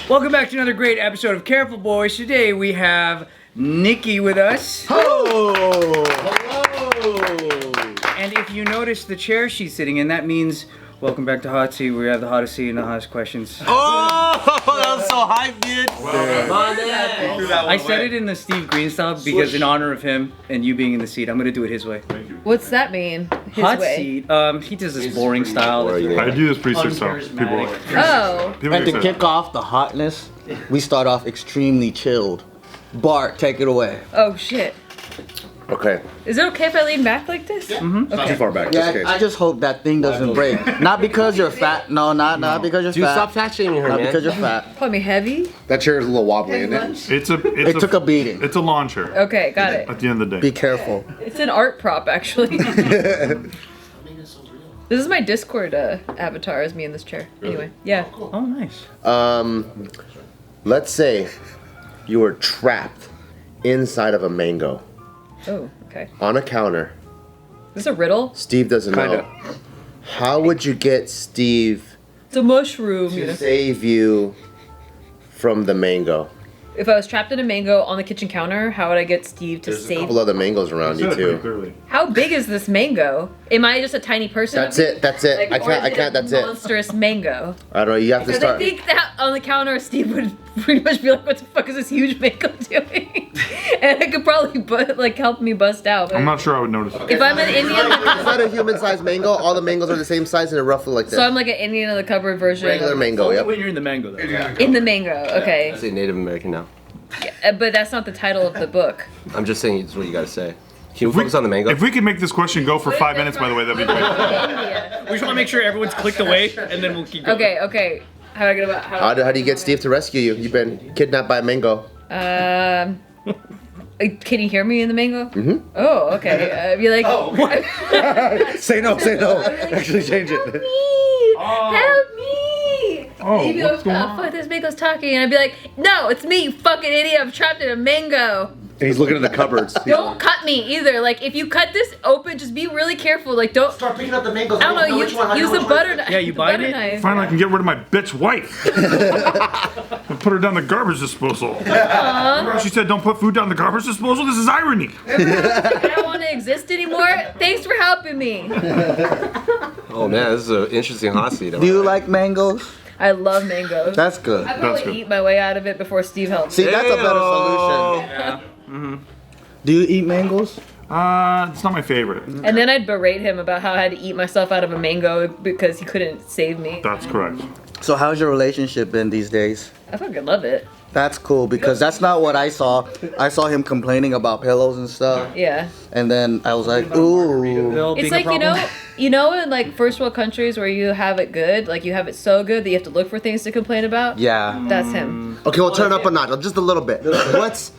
Welcome back to another great episode of Careful Boys. Today we have Nikki with us. Hello! And if you notice the chair she's sitting in, that means welcome back to Hot Seat. We have the hottest seat and the hottest questions. Oh, that was so hype, dude. I said it in the Steve Greene style because in honor of him and you being in the seat, I'm going to do it his way. Thank you. What's that mean? His Hot way? Seat, he does this boring style. I do this pretty sick style. People like. Oh. People And to get kick off the hotness, we start off extremely chilled. Bart, take it away. Oh shit. Okay. Is it okay if I lean back like this? Not too far back. Yeah, Just in case. I just hope that thing doesn't break. Not because you're fat. No, not because you're Dude, fat. stop fat shaming her, Not man. because you're fat. Call me heavy? That chair is a little wobbly, isn't it? It took a beating. It's a lawn chair. Okay, got it. At the end of the day. Be careful. It's an art prop, actually. This is my Discord avatar, is me in this chair. Anyway, yeah. Oh, nice. Let's say you were trapped inside of a mango Oh, okay. on a counter. Is this a riddle? Steve doesn't know. How would you get Steve It's a mushroom. to save you from the mango? If I was trapped in a mango on the kitchen counter, how would I get Steve to There's a save? couple other mangoes around you Said it pretty too. clearly. How big is this mango? Am I just a tiny person? That's it. That's it. Like, I or is can't. That's it. Monstrous mango. I don't know. You have to Because I start. think that on the counter, Steve would pretty much be like, "What the fuck is this huge mango doing?" And it could probably help me bust out. I'm not sure I would notice it. If I'm an Indian, It's not a human-sized mango. All the mangoes are the same size and they're roughly like this. so I'm like an Indian of the cupboard version. Regular of- mango. Only Yep. when you're in the mango, though. In the mango, okay. Say Native American now. But that's not the title of the book. I'm just saying it's what you gotta say. Can we focus on the mango? If we could make this question go for 5 minutes, by the way, that'd be great. India. We just want to make sure everyone's clicked away, and then we'll keep going. Okay. How do I get about How do you get Steve to rescue you? You've been kidnapped by a mango. Can you hear me in the mango? Mm-hmm. Oh, okay. I'd be like, Say no. Actually, change help it. me! Oh. Help me! Oh, He'd be what's like, going oh, fuck, this mango's talking. And I'd be like, no, it's me, you fucking idiot. I'm trapped in a mango. And he's looking in the cupboards. Don't cut me either. Like, if you cut this open, just be really careful. Like, don't. Start picking up the mangoes. I don't know. Use the butter knife. Yeah, you the buying butter it? knife. Finally, I can get rid of my bitch wife. And put her down the garbage disposal. Remember she said, don't put food down the garbage disposal? This is irony. I don't want to exist anymore. Thanks for helping me. Oh man, this is an interesting hot seat. Do you like mangoes? I love mangoes. That's good. I'd probably good. eat my way out of it before Steve helps. See, that's a better Heyo. solution. Do you eat mangoes? It's not my favorite. And then I'd berate him about how I had to eat myself out of a mango because he couldn't save me. That's correct. So how's your relationship been these days? I fucking love it. That's cool because that's not what I saw. I saw him complaining about pillows and stuff, Yeah. and then I was like, ooh. It's like, you know in like first world countries where you have it good, like you have it so good that you have to look for things to complain about? Yeah. That's him. Okay, we'll turn it up a notch, just a little bit. What's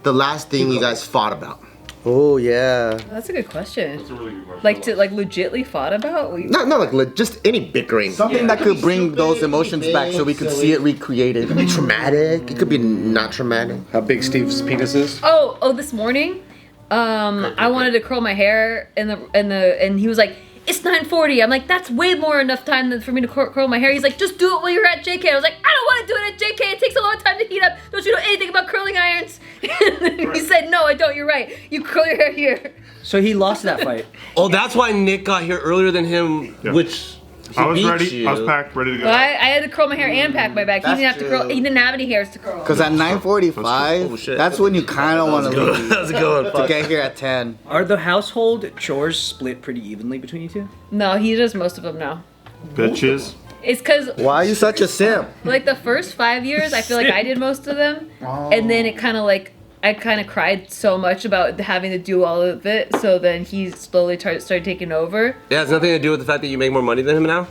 the last thing you guys fought about? Oh yeah. That's a good question. It's a really good question. Like to like legitly fought about? Not like just any bickering. Something that could bring those emotions back so we could see it recreated. It could be traumatic. It could be not traumatic. How big Steve's penis is? Oh, this morning, I wanted to curl my hair and he was like, it's 9:40. I'm like, that's way more enough time for me to curl my hair. He's like, just do it while you're at JK. I was like, I don't want to do it at JK. It takes a long time to heat up. Don't you know anything about curling irons? He said, no, I don't. You're right. You curl your hair here. So he lost that fight. Oh, that's why Nick got here earlier than him, Yeah. which he I was beat ready. you. I was packed, ready to go. Well, I had to curl my hair and pack my back. He That's didn't have to curl. true. He didn't have any hairs to curl. Because at 9:45, Oh, shit. that's when you kind of want to leave How's it going? to Fuck. get here at 10. Are the household chores split pretty evenly between you two? No, he does most of them now. Bitches. It's because Why are you such a simp? like the first 5 years, I feel like I did most of them, and then it kind of like I kind of cried so much about having to do all of it. So then he slowly started taking over. Yeah, it has nothing to do with the fact that you make more money than him now?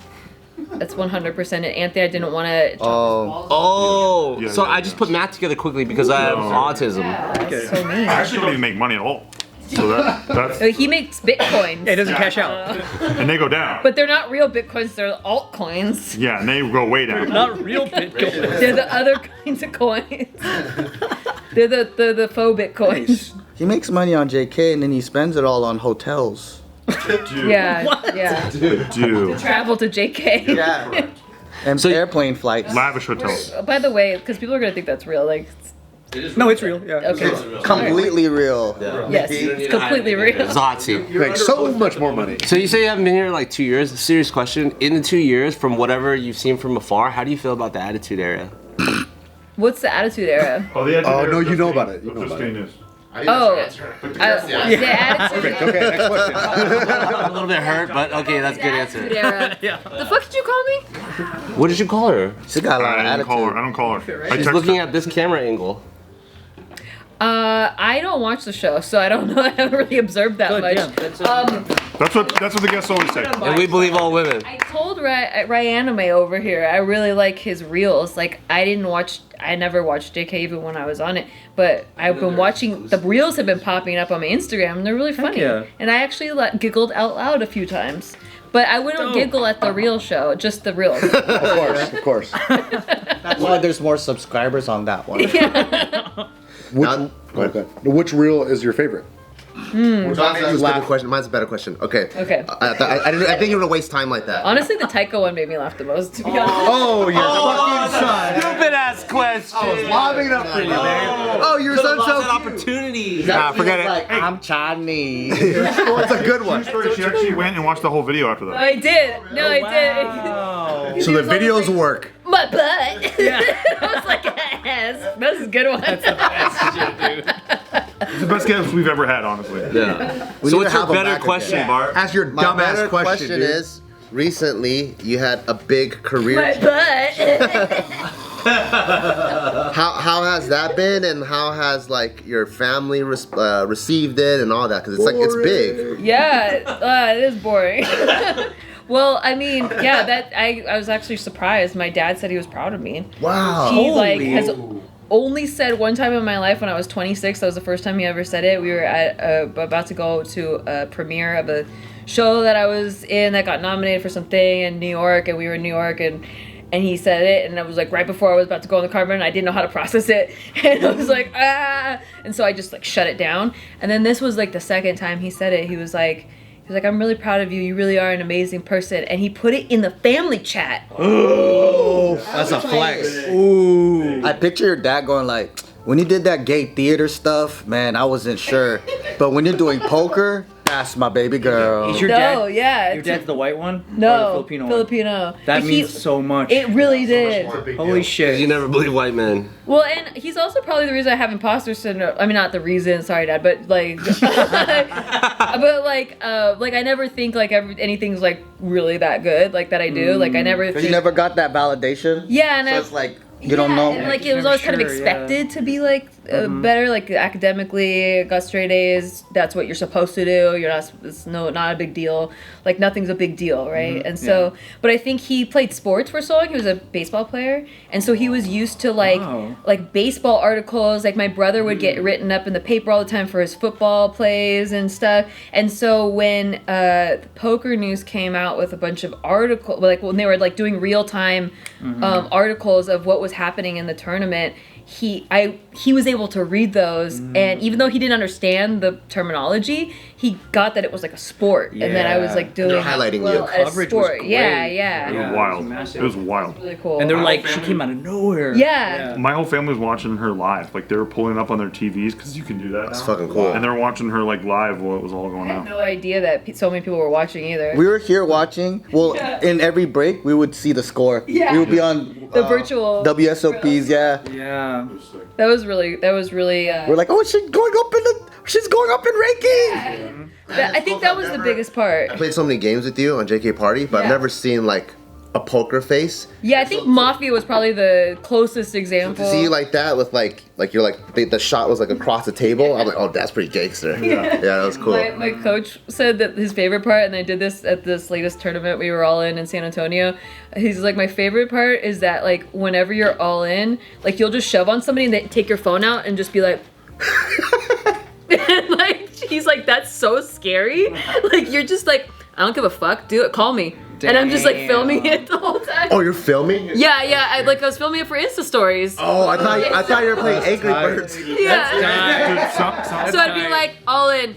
That's 100% it. Anthony, I didn't want to. Oh. Oh, Yeah, so yeah, I just put math together quickly because I have autism. That's so mean. I actually don't even make money at all. So that's He makes bitcoins. It doesn't cash out. and they go down. But they're not real bitcoins, they're altcoins. Yeah, and they go way down. Not real Bitcoin. They're the other kinds of coins. They're the faux bitcoins. He makes money on JK and then he spends it all on hotels. Dude. Yeah, yeah. Dude. Travel to JK. Yeah. And airplane flights. Lavish hotels. By the way, because people are gonna think that's real. Like, No, it's real. Yeah. okay. It's completely real. Yes, it's completely real. It's a hot seat. You make so much more money. So you say you haven't been here in like 2 years. Serious question. In the 2 years, from whatever you've seen from afar, how do you feel about the Attitude Era? What's the Attitude Era? Oh, the Oh, no, you know about it. You know about it. News. Oh, the Attitude Okay, next question. I'm a little bit hurt, but okay, that's a good answer. Era. The fuck did you call me? What did you call her? She got a lot of I don't call her. attitude. I don't call her. I She's text looking her. at this camera angle. I don't watch the show, so I don't know. I haven't really observed that much. Yeah, that's That's what the guests always say. And we believe all women. I told Ryanime over here I really like his reels. Like I never watched JK even when I was on it, but I've been watching the reels have been popping up on my Instagram and they're really funny. yeah. And I actually giggled out loud a few times. But I wouldn't giggle at the real show, just the reels. Of course. That's why there's more subscribers on that one. Which reel is your favorite? That's a better question. Mine's a better question. Okay. Okay. I think you're gonna waste time like that. Honestly, the Taiko one made me laugh the most, to be honest. Oh, your fucking son. Stupid ass question. Lobbing it up for you, man. Oh, your son's so cute. Opportunity. That forget feels it. like, I'm Chinese. It's a good one. She actually went and watched the whole video after that. I did. No, I did. Wow. So the videos work. My butt. I was like, yes. That's a good one. It's the best guest we've ever had, honestly. Yeah. We So need what's to your have 'em better back question, again. Bart? Ask your My dumbass better question, dude. is, recently you had a big career. My butt. How has that been, and how has like your family received it and all that? Because it's like it's big. Yeah, it is boring. Well, I mean, yeah, that I was actually surprised. My dad said he was proud of me. Wow. He like has only said one time in my life when I was 26. That was the first time he ever said it. We were at about to go to a premiere of a show that I was in that got nominated for something in New York, and we were in New York, and he said it, and I was like right before I was about to go on the carpet, and I didn't know how to process it, and I was like and so I just like shut it down. And then this was like the second time he said it. He was like, I'm really proud of you. You really are an amazing person. And he put it in the family chat. Oh, That's a flex. Ooh. I picture your dad going like, when you did that gay theater stuff, man, I wasn't sure. But when you're doing poker, that's my baby girl. Is your No, dad? yeah. Your dad's the white one? No, Or the Filipino. one? That He- means so much. It really did. Holy shit. You never believe white men. Well, and he's also probably the reason I have imposter syndrome. I mean, not the reason. Sorry, Dad, but like, but like I never think like anything's like really that good, like that I do. Like I never. Because Think, you never got that validation? Yeah, and So I. it's like, you don't know? And like it was Never always kind of sure, expected to be like better, like academically, got straight A's. That's what you're supposed to do. You're not. It's not a big deal. Like nothing's a big deal, right? And so, but I think he played sports for so long. He was a baseball player, and so he was used to like baseball articles. Like my brother would get written up in the paper all the time for his football plays and stuff. And so when Poker News came out with a bunch of articles, like when they were like doing real time articles of what was happening in the tournament, he was able to read those, and even though he didn't understand the terminology, he got that it was like a sport, and that I was like doing They're highlighting well you. at a Coverage was sport. great. Yeah. It was Yeah, wild. it was massive. It was wild. Really cool. And they're like, she came out of nowhere. Yeah. My whole family was watching her live. Like they were pulling up on their TVs because you can do that. It's now. fucking cool. And they're watching her like live while it was all going I had on. no idea that so many people were watching either. We were here watching. Well, in every break, we would see the score. Yeah. We would be on The virtual WSOPs, yeah. Yeah. That was really. We're like, oh, she's going up in ranking. I think that was the biggest part. I played so many games with you on JK Party, but I've Yeah. never seen like a poker face. Yeah, I think Mafia was probably the closest example. To see you like that with like you're like the shot was like across the table. I'm like, oh, that's pretty gangster. Yeah, that was cool. My coach said that his favorite part, and I did this at this latest tournament we were all in San Antonio. He's like, my favorite part is that like whenever you're all in, like you'll just shove on somebody and they take your phone out and just be like, and like he's like, that's so scary. Like you're just like, I don't give a fuck, do it, call me. And I'm just like filming it the whole time. Oh, you're filming? Yeah, I was filming it for Insta stories. Oh, I thought you were playing Angry Birds. Yeah. Dude, So I'd be like, all in.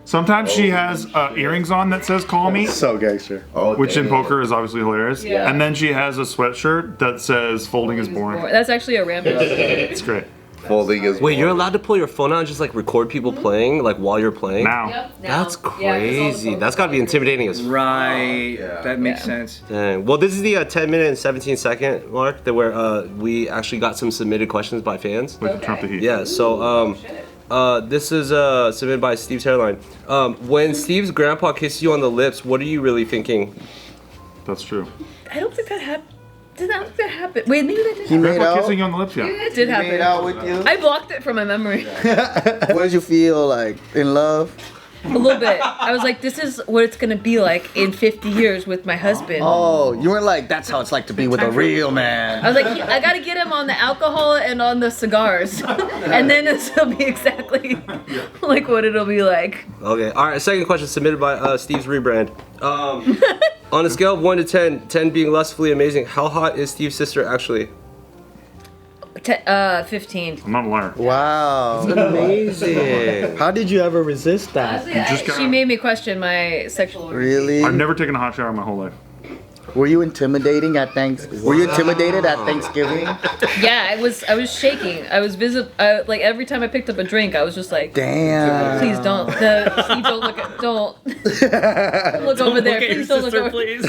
Sometimes she has earrings on that says "Call me," So gangster. Oh, which in damn. poker is obviously hilarious. Yeah. And then she has a sweatshirt that says "Folding is boring." That's actually a rampage. It's great. Folding is. Wait, you're allowed to pull your phone out and just like record people playing like while you're playing? Now. Yep. That's Now. Yeah, 'cause all the crazy. photos That's got to be intimidating as fuck. Right. That makes sense. Dang. Well, this is the 10-minute and 17-second mark that where we actually got some submitted questions by fans. Like to trump the heat. Yeah, so this is submitted by Steve's Hairline. When Steve's grandpa kisses you on the lips, what are you really thinking? That's true. I don't think that happened. Did that happen? Wait, maybe that did He happen. made Grandpa out. kissing you on the lips, yeah. It did happen. Made out with you. I blocked it from my memory. What did you feel like? In love? A little bit. I was like, this is what it's gonna be like in 50 years with my husband. Oh, you weren't like, that's how it's like to be with a real man. I was like, I gotta get him on the alcohol and on the cigars. And then it'll be exactly like what it'll be like. Okay, all right, second question submitted by Steve's Rebrand. On a scale of 1 to 10, 10 being lustfully amazing, how hot is Steve's sister actually? 15. I'm not a liar. Wow. Amazing. How did you ever resist that? just got- She made me question my sexual orientation. Really? I've never taken a hot shower in my whole life. Were you intimidating at Were you intimidated at Thanksgiving? Yeah, I was shaking. I was like every time I picked up a drink, I was just like, Damn. please don't. Steve, don't look at, don't look over there. Please don't look over. please.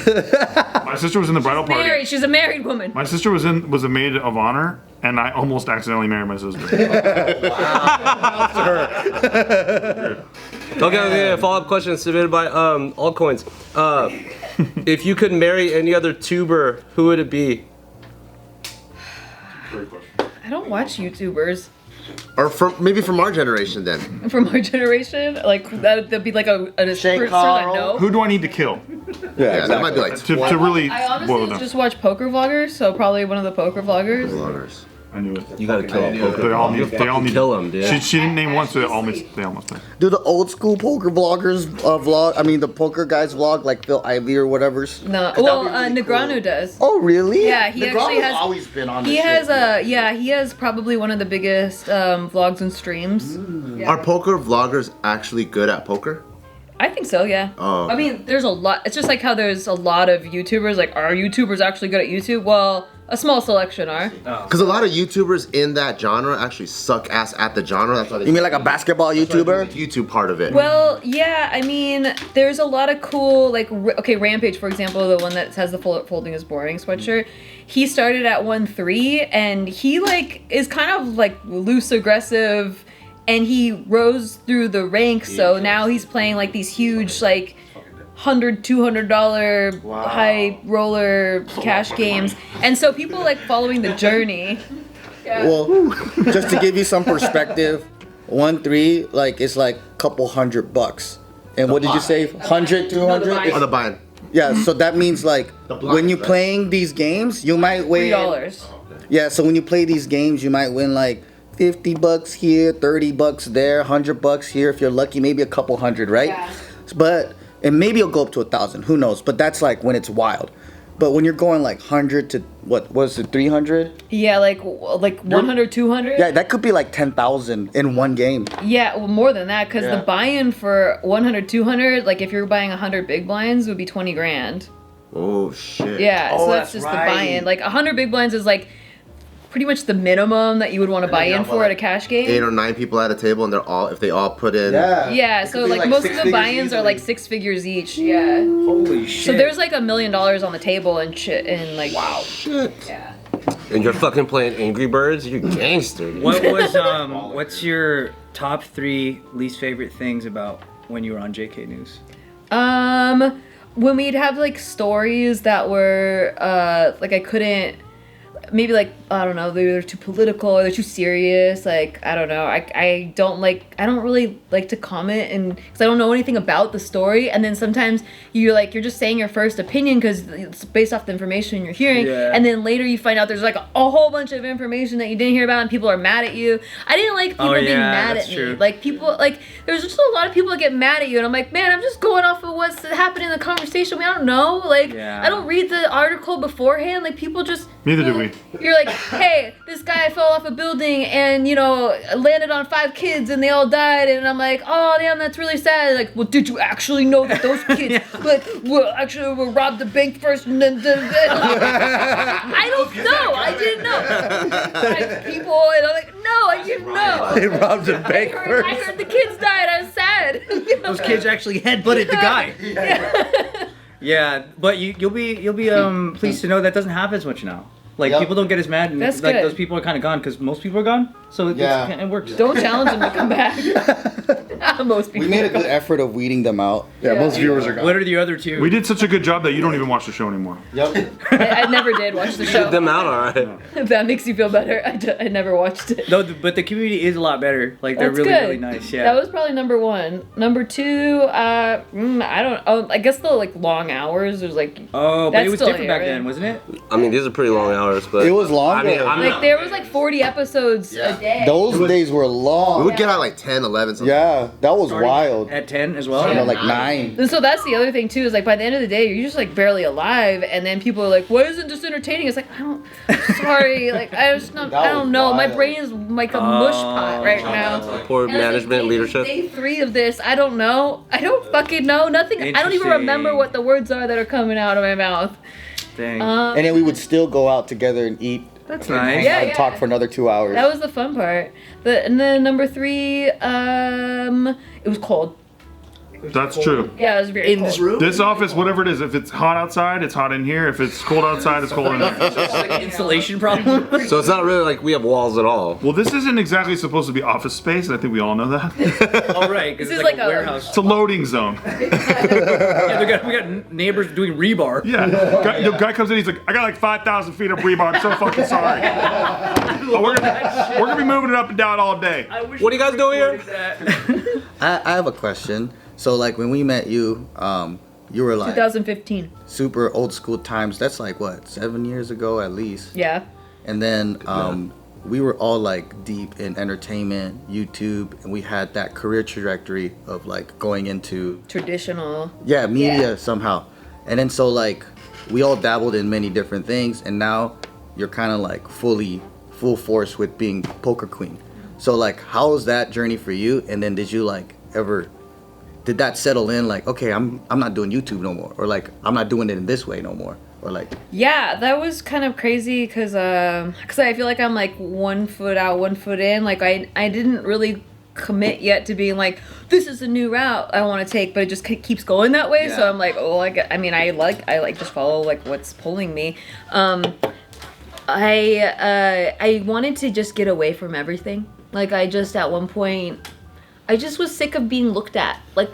My sister was in the bridal party. Married. She's a married woman. My sister was a maid of honor, and I almost accidentally married my sister. Okay, follow-up question submitted by Altcoins. If you could marry any other tuber, who would it be? I don't watch YouTubers Or maybe from our generation then. from our generation. Like that'd be like a person I know. Who do I need to kill Yeah, that might be like to really I boil honestly them? just watch poker vloggers, so probably one of the poker vloggers. vloggers. I knew it. You gotta kill him. They all need. They all need. Kill him, dude. She didn't name one, so they all must be. Do the old school poker vloggers vlog? I mean, the poker guys vlog like Phil Ivey or whatever. No, That'd well, be really Negrano cool. does. Oh, really? Yeah, he actually Negrano's has- always been on He this has shit. he has probably one of the biggest vlogs and streams. Are poker vloggers actually good at poker? I think so, yeah. Oh. I mean, there's a lot. It's just like how there's a lot of YouTubers. Like, are YouTubers actually good at YouTube? Well, a small selection are. Because a lot of YouTubers in that genre actually suck ass at the genre. That's why they You mean like a basketball YouTuber? the YouTube part of it. Well, yeah. I mean, there's a lot of cool, like, okay, Rampage, for example, the one that has the folding is boring sweatshirt. He started at 1-3, and he like is kind of like loose aggressive. And he rose through the ranks, so now he's playing like these huge, like $100, $200 high roller cash games, and so people like following the journey. Well, just to give you some perspective, 1-3 like it's like a couple $100. And what did you say? 100, 200? On the buy-in. Yeah, so that means like when you're playing these games, you might win. $3. Yeah, so when you play these games, you might win like $50 here, $30 there, $100 here. If you're lucky, maybe a couple hundred, right? Yeah. But and maybe it'll go up to 1,000. Who knows? But that's like when it's wild. But when you're going like 100 to what was it, 300? Yeah, like 100, 200. Yeah, that could be like 10,000 in one game. Yeah, well, more than that, because Yeah. the buy-in for 100, 200, like if you're buying 100 big blinds, would be 20 grand. Oh shit. Yeah, Oh, so that's that's just right. the buy-in. Like 100 big blinds is like pretty much the minimum that you would want to buy in for at a cash game. 8 or 9 people at a table, and they're all if they all put in. Yeah, so like most of the buy-ins are like 6 figures each. Yeah. Holy shit. So there's like $1 million on the table and shit, and like Shit. yeah. And you're fucking playing Angry Birds? You're gangster, dude. What was what's your top 3 least favorite things about when you were on JK News? When we'd have like stories that were like I couldn't. Maybe like I don't know, they're too political or they're too serious. Like I don't know. I don't really like to comment and because I don't know anything about the story. And then sometimes you're just saying your first opinion because it's based off the information you're hearing. Yeah. And then later you find out there's like a whole bunch of information that you didn't hear about and people are mad at you. I didn't like people being mad that's at me. true. Like people like there's just a lot of people that get mad at you and I'm like, man, I'm just going off of what's happening in the conversation. I don't know. Like Yeah. I don't read the article beforehand. Like people just Neither do we. You're like, hey, this guy fell off a building and, landed on 5 kids and they all died, and I'm like, oh damn, that's really sad. Like, well, did you actually know that those kids were robbed the bank first and then I don't know. I didn't know. Like, people, and I'm like, no, I didn't know. They robbed the bank first. I heard the kids died. I was sad. Those kids actually headbutted the guy. Yeah, but you'll be pleased to know that doesn't happen as much now. Like people don't get as mad, and That's like good. those people are kind of gone because most people are gone. So it works. Don't challenge them to come back. Most people. We made a good effort of weeding them out. Yeah, most viewers are gone. What are the other two? We did such a good job that you don't even watch the show anymore. I never did watch the show. Get them out, all right. If that makes you feel better, I never watched it. No, but the community is a lot better. Like they're That's really good. really nice. Yeah. That was probably number one. Number two, I don't. Oh, I guess the like long hours. There's like. Oh, but That's it was still different back here, then, right? wasn't it? I mean, these are pretty long hours, but It was longer. I mean, I'm Like not, there was like 40 episodes a day. Those days were We long. would get out like 10, 11 something. Yeah, that was Starting wild. At 10 as well. You know, like 9. And so that's the other thing too, is like by the end of the day you're just like barely alive, and then people are like, why isn't this entertaining? It's like, sorry, like I don't know. My wild. brain is like a mush pot right now. poor And it's like, management day- leadership. Day 3 of this, I don't know. I don't fucking know. Nothing. I don't even remember Interesting. what the words are that are coming out of my mouth. Dang. And then we would still go out together and eat That's and nice. hang Yeah, out and yeah. talk for another 2 hours. That was the fun part. And then number 3, it was cold. That's true. Yeah, it was very cold. room. This office, whatever it is, if it's hot outside, it's hot in here. If it's cold outside, it's cold in here. Like an installation problem. So it's not really like we have walls at all. Well, this isn't exactly supposed to be office space, and I think we all know that. All right, because This it's is like a like a- warehouse. It's a loading zone. Yeah, we got neighbors doing rebar. Yeah. Guy comes in, he's like, I got like 5,000 feet of rebar. I'm so fucking sorry. Oh, we're gonna be moving it up and down all day. What are you guys doing here? I have a question. So, like, when we met you, you were like 2015. super old school times. That's like, what, 7 years ago at least? Yeah. And then we were all like deep in entertainment, YouTube, and we had that career trajectory of like going into Traditional. media Yeah. somehow. And then so like we all dabbled in many different things, and now you're kind of like full force with being poker queen. So like, how was that journey for you? And then did you like ever did that settle in like, okay, I'm not doing YouTube no more, or like I'm not doing it in this way no more, or like Yeah, that was kind of crazy because I feel like I'm like 1 foot out, 1 foot in. Like I didn't really commit yet to being like, this is a new route I want to take, but it just keeps going that way. So I'm like, oh, I like just follow like what's pulling me. I wanted to just get away from everything. Like I just at one point, I just was sick of being looked at. Like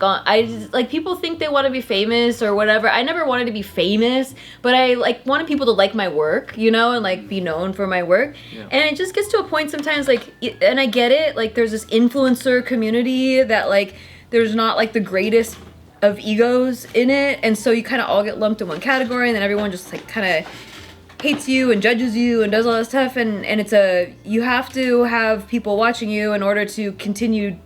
people think they want to be famous or whatever. I never wanted to be famous, but I like wanted people to like my work, you know, and like be known for my work. And it just gets to a point sometimes like, and I get it, like there's this influencer community that like there's not like the greatest of egos in it, and so you kind of all get lumped in one category, and then everyone just like kind of hates you and judges you and does all that stuff, and you have to have people watching you in order to continue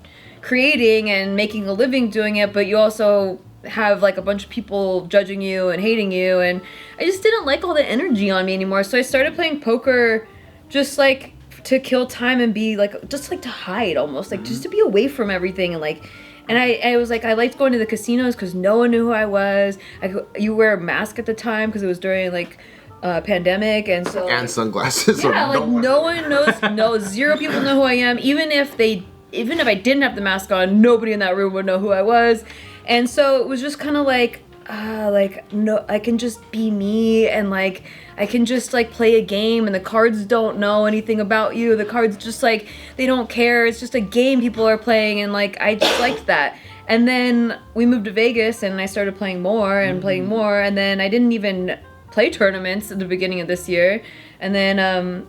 creating and making a living doing it, but you also have like a bunch of people judging you and hating you, and I just didn't like all the energy on me anymore. So I started playing poker just like to kill time and be like just like to hide almost, like just to be away from everything. And I was like, I liked going to the casinos because no one knew who I was. You wear a mask at the time because it was during like pandemic, and so And sunglasses. yeah, like no one knows, zero people know who I am. Even if I didn't have the mask on, nobody in that room would know who I was. And so it was just kind of like no, I can just be me, and like I can just like play a game, and the cards don't know anything about you. The cards just like, they don't care. It's just a game people are playing, and like I just liked that. And then we moved to Vegas, and I started playing more and playing more, and then I didn't even play tournaments at the beginning of this year. And then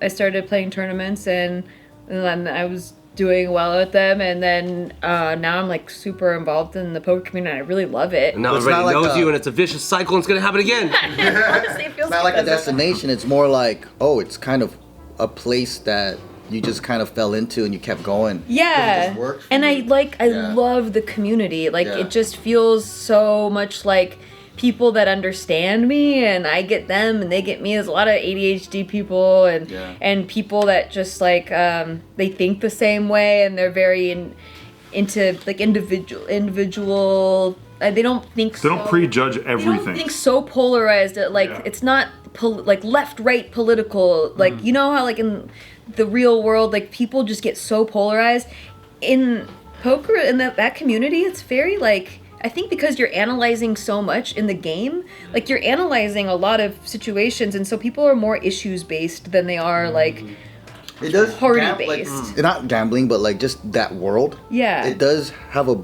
I started playing tournaments, and then I was doing well at them, and then now I'm like super involved in the poker community, and I really love it. And now It's everybody not like knows a- you, and it's a vicious cycle, and it's gonna happen again. Honestly, it feels it's not like a that's- destination. It's more like, oh, it's kind of a place that you just kind of fell into and you kept going. Yeah, just worked for and you. I Yeah. love the community. Like Yeah. it just feels so much like people that understand me, and I get them and they get me. There's a lot of ADHD people and Yeah. and people that just like they think the same way, and they're very into like individual. They don't think. They don't prejudge They everything. don't think so polarized. That, like it's not like left right political. Like you know how like in the real world, like people just get so polarized. In poker, in that community, it's very like. I think because you're analyzing so much in the game, like you're analyzing a lot of situations, and so people are more issues based than they are like It does party like, based. not gambling, but like just that world. Yeah. It does have a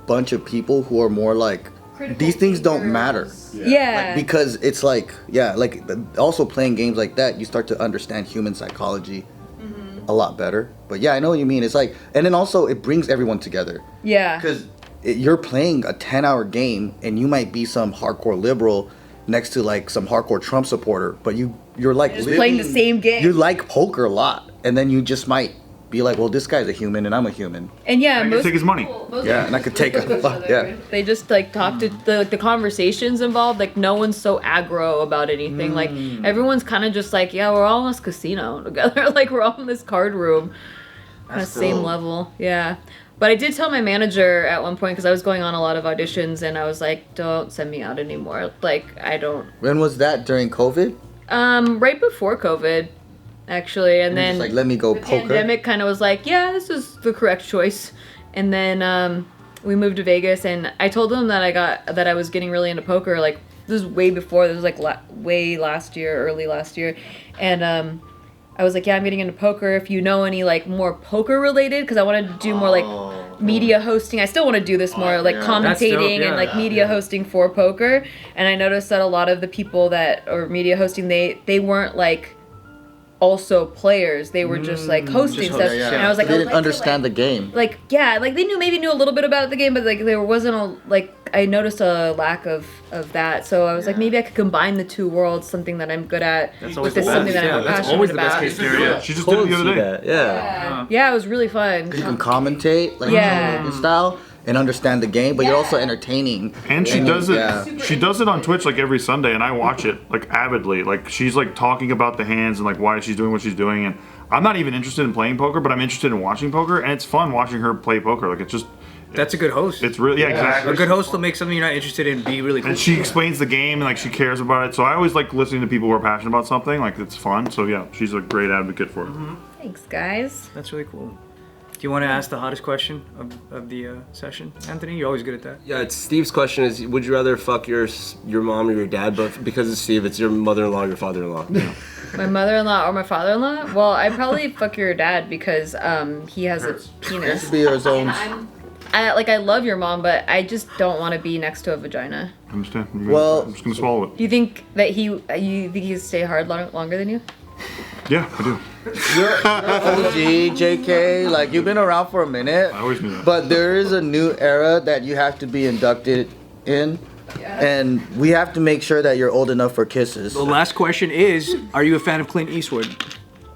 bunch of people who are more like these things don't matter. Yeah. Because it's like like also playing games like that, you start to understand human psychology a lot better. But yeah, I know what you mean. It's like, and then also it brings everyone together. Yeah. Because you're playing a 10-hour game and you might be some hardcore liberal next to like some hardcore Trump supporter, but you're like playing the same game. You like poker a lot, and then you just might be like, well, this guy's a human and I'm a human. And yeah, I can most take his money. people- Yeah, and I could take a fuck. Yeah. They just like talk to the conversations involved. Like no one's so aggro about anything. Like everyone's kind of just like, yeah, we're all in this casino together. Like we're all in this card room, kind of same level. Yeah. But I did tell my manager at one point because I was going on a lot of auditions, and I was like, "Don't send me out anymore. Like I don't." When was that? During COVID? Right before COVID, actually, and then Just like, let me go the poker. pandemic kind of was like, yeah, this is the correct choice. And then we moved to Vegas, and I told them that I was getting really into poker. Like this was way before. This was like way last year, early last year, and I was like, yeah, I'm getting into poker. If you know any like more poker related, because I wanted to do more like media hosting. I still want to do this more like commentating and like media hosting for poker. And I noticed that a lot of the people that are media hosting, they weren't like also players. They were just like hosting stuff. And I was like, they I'd didn't like to, understand like, the game. like yeah, like they maybe knew a little bit about the game, but like there wasn't a like I noticed a lack of that. So I was like, maybe I could combine the two worlds, something that I'm good at with this something that I'm passionate about. Yeah, she just did it the other day. Yeah. Yeah, it was really fun. You can commentate like in style and understand the game, but you're also entertaining. And she does it. Yeah. She does it on Twitch like every Sunday, and I watch it like avidly. Like she's like talking about the hands and like why she's doing what she's doing. And I'm not even interested in playing poker, but I'm interested in watching poker, and it's fun watching her play poker. Like it's just. That's a good host. It's really exactly. A good host will make something you're not interested in be really cool. And she explains the game and like she cares about it. So I always like listening to people who are passionate about something. Like it's fun. So yeah, she's a great advocate for it. Thanks, guys. That's really cool. Do you want to ask the hottest question of the session, Anthony? You're always good at that. Yeah, it's Steve's question is, would you rather fuck your mom or your dad? But because it's Steve, it's your mother-in-law or your father-in-law. My mother-in-law or my father-in-law? Well, I'd probably fuck your dad because he has a penis. Be his own. I love your mom, but I just don't want to be next to a vagina. I understand. Well- I'm just gonna swallow it. Do you think that you think he could stay hard longer than you? Yeah, I do. You're OG, JK, like you've been around for a minute. I always knew that. But there is a new era that you have to be inducted in. And we have to make sure that you're old enough for kisses. The last question is, are you a fan of Clint Eastwood?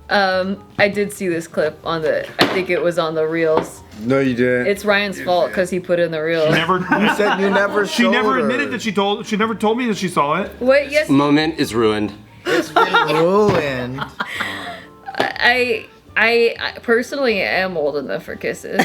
I did see this clip on I think it was on the reels. No, you didn't. It's Ryan's fault because he put it in the reels. You said you never She showed never her. admitted that she never told me that she saw it. What? Yes. Moment is ruined. It's been ruined. I personally am old enough for kisses.